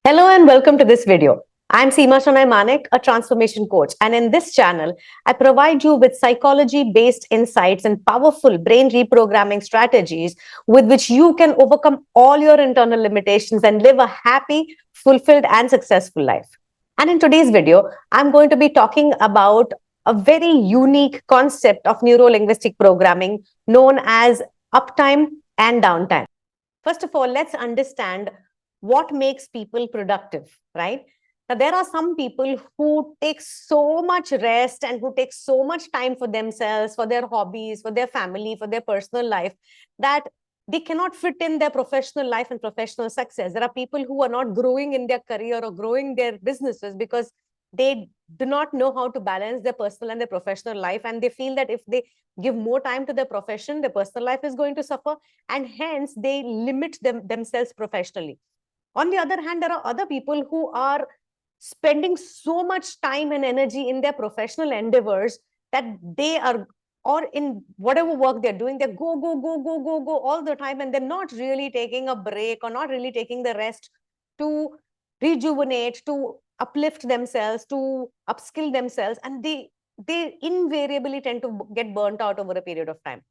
Hello and welcome to this video. I'm Seema Shonai Manek, a transformation coach. And in this channel, I provide you with psychology-based insights and powerful brain reprogramming strategies with which you can overcome all your internal limitations and live a happy, fulfilled, and successful life. And in today's video, I'm going to be talking about a very unique concept of neuro-linguistic programming known as uptime and downtime. First of all, let's understand what makes people productive, right? Now, there are some people who take so much rest and who take so much time for themselves, for their hobbies, for their family, for their personal life, that they cannot fit in their professional life and professional success. There are people who are not growing in their career or growing their businesses because they do not know how to balance their personal and their professional life. And they feel that if they give more time to their profession, their personal life is going to suffer, and hence they limit themselves professionally. On the other hand, there are other people who are spending so much time and energy in their professional endeavors that they are, or in whatever work they're doing, they go all the time, and they're not really taking a break or not really taking the rest to rejuvenate, to uplift themselves, to upskill themselves, and they invariably tend to get burnt out over a period of time.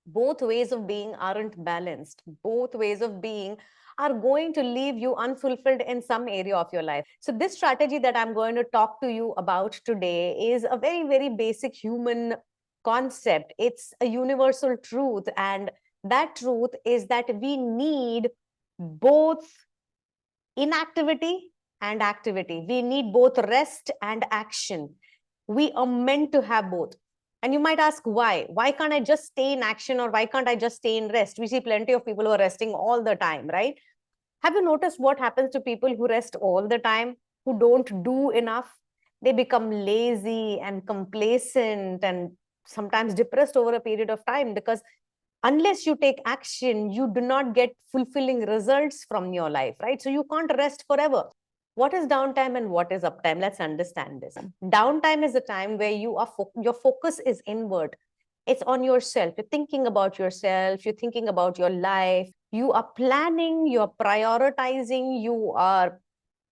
Both ways of being aren't balanced. Both ways of being are going to leave you unfulfilled in some area of your life. So this strategy that I'm going to talk to you about today is a very, very basic human concept. It's a universal truth. And that truth is that we need both inactivity and activity. We need both rest and action. We are meant to have both. And you might ask why? Why can't I just stay in action, or why can't I just stay in rest? We see plenty of people who are resting all the time, right? Have you noticed what happens to people who rest all the time, who don't do enough? They become lazy and complacent and sometimes depressed over a period of time, because unless you take action, you do not get fulfilling results from your life, right? So you can't rest forever. What is downtime and what is uptime? Let's understand this. Downtime is a time where your focus is inward. It's on yourself. You're thinking about yourself. You're thinking about your life. You are planning, you're prioritizing, you are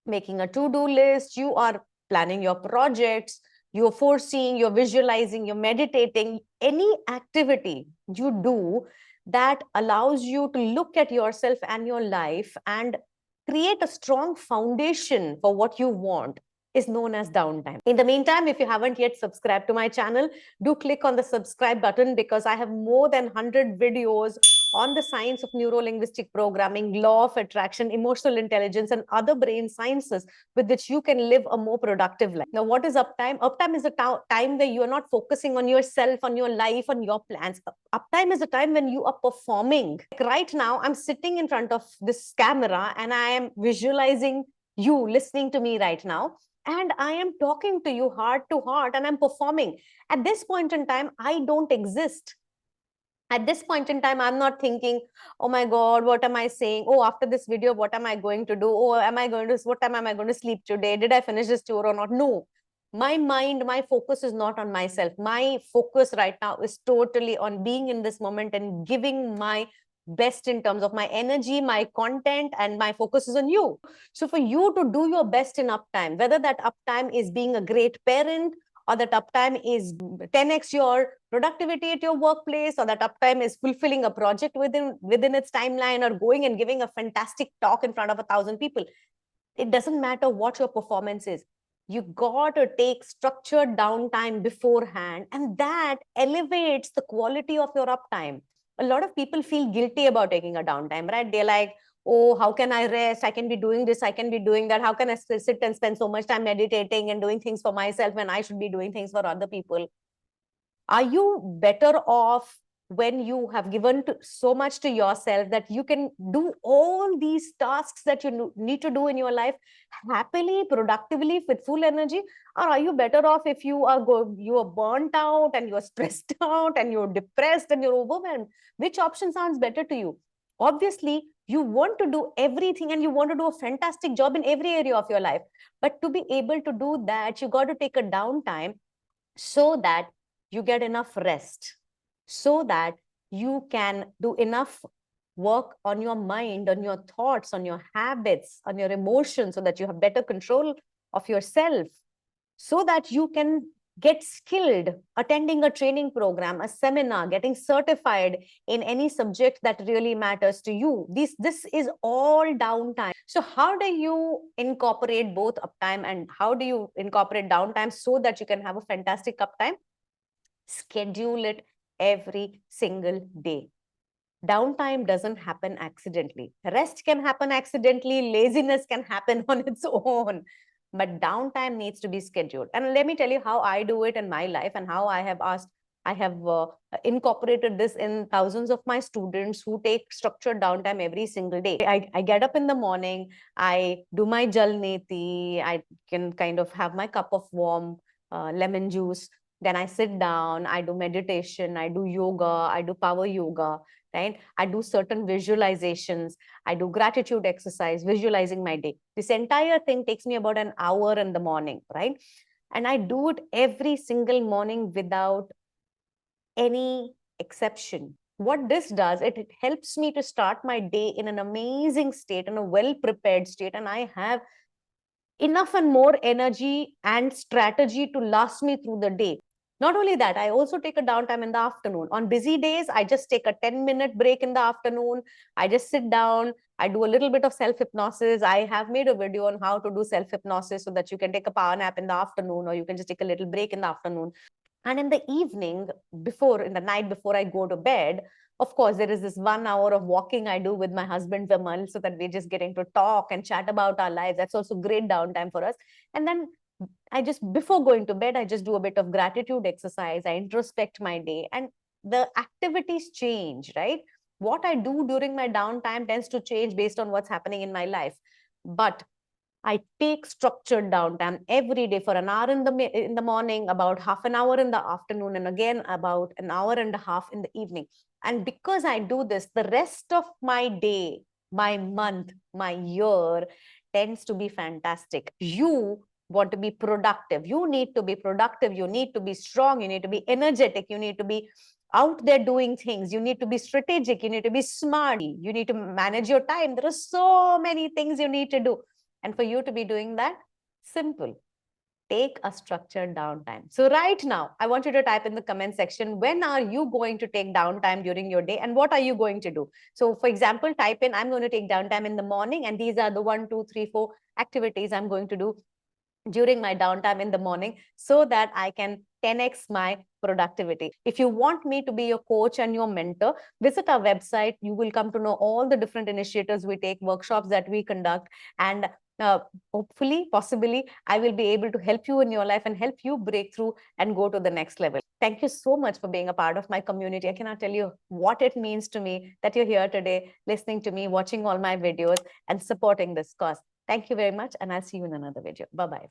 making a to-do list, you are planning your projects, you're foreseeing, you're visualizing, you're meditating. Any activity you do that allows you to look at yourself and your life and create a strong foundation for what you want is known as downtime. In the meantime, if you haven't yet subscribed to my channel, do click on the subscribe button, because I have more than 100 videos on the science of neuro-linguistic programming, law of attraction, emotional intelligence, and other brain sciences with which you can live a more productive life. Now, what is uptime? Uptime is a time where you are not focusing on yourself, on your life, on your plans. Uptime is a time when you are performing. Like right now, I'm sitting in front of this camera and I am visualizing you listening to me right now. And I am talking to you heart to heart, and I'm performing. At this point in time, I don't exist. At this point in time, I'm not thinking, oh my God, what am I saying? Oh, after this video, what am I going to do? Oh, what time am I going to sleep today? Did I finish this tour or not? No. My mind, my focus is not on myself. My focus right now is totally on being in this moment and giving my best in terms of my energy, my content, and my focus is on you. So for you to do your best in uptime, whether that uptime is being a great parent, or that uptime is 10x your productivity at your workplace, or that uptime is fulfilling a project within its timeline, or going and giving a fantastic talk in front of 1,000 people. It doesn't matter what your performance is. You got to take structured downtime beforehand, and that elevates the quality of your uptime. A lot of people feel guilty about taking a downtime, right? They're like, oh, how can I rest? I can be doing this, I can be doing that. How can I sit and spend so much time meditating and doing things for myself when I should be doing things for other people? Are you better off when you have given so much to yourself that you can do all these tasks that you need to do in your life happily, productively, with full energy? Or are you better off if you are burnt out and you're stressed out and you're depressed and you're overwhelmed? Which option sounds better to you? Obviously, you want to do everything and you want to do a fantastic job in every area of your life. But to be able to do that, you got to take a downtime so that you get enough rest, so that you can do enough work on your mind, on your thoughts, on your habits, on your emotions, so that you have better control of yourself, so that you can get skilled attending a training program, a seminar, getting certified in any subject that really matters to you. This is all downtime. So how do you incorporate both uptime and how do you incorporate downtime so that you can have a fantastic uptime? Schedule it every single day. Downtime doesn't happen accidentally. Rest can happen accidentally, laziness can happen on its own, but downtime needs to be scheduled. And let me tell you how I do it in my life and how I have incorporated this in thousands of my students who take structured downtime every single day. I get up in the morning, I do my jal neti, I can kind of have my cup of warm lemon juice. Then I sit down, I do meditation, I do yoga, I do power yoga, right? I do certain visualizations, I do gratitude exercise, visualizing my day. This entire thing takes me about an hour in the morning, right? And I do it every single morning without any exception. What this does, it helps me to start my day in an amazing state, in a well-prepared state, and I have enough and more energy and strategy to last me through the day. Not only that, I also take a downtime in the afternoon. On busy days, I just take a 10-minute break in the afternoon. I just sit down. I do a little bit of self-hypnosis. I have made a video on how to do self-hypnosis so that you can take a power nap in the afternoon, or you can just take a little break in the afternoon. And in the evening, in the night before I go to bed, of course, there is this 1 hour of walking I do with my husband, Vimal, so that we're just getting to talk and chat about our lives. That's also great downtime for us. And then before going to bed, I just do a bit of gratitude exercise. I introspect my day and the activities change, right? What I do during my downtime tends to change based on what's happening in my life. But I take structured downtime every day for an hour in the morning, about half an hour in the afternoon, and again about an hour and a half in the evening. And because I do this, the rest of my day, my month, my year tends to be fantastic. You want to be productive. You need to be productive. You need to be strong. You need to be energetic. You need to be out there doing things. You need to be strategic. You need to be smart. You need to manage your time. There are so many things you need to do. And for you to be doing that, simple. Take a structured downtime. So right now, I want you to type in the comment section, when are you going to take downtime during your day and what are you going to do? So for example, type in, I'm going to take downtime in the morning and these are the 1, 2, 3, 4 activities I'm going to do during my downtime in the morning so that I can 10x my productivity. If you want me to be your coach and your mentor, visit our website. You will come to know all the different initiatives we take, workshops that we conduct, and hopefully, possibly, I will be able to help you in your life and help you break through and go to the next level. Thank you so much for being a part of my community. I cannot tell you what it means to me that you're here today, listening to me, watching all my videos, and supporting this cause. Thank you very much, and I'll see you in another video. Bye-bye.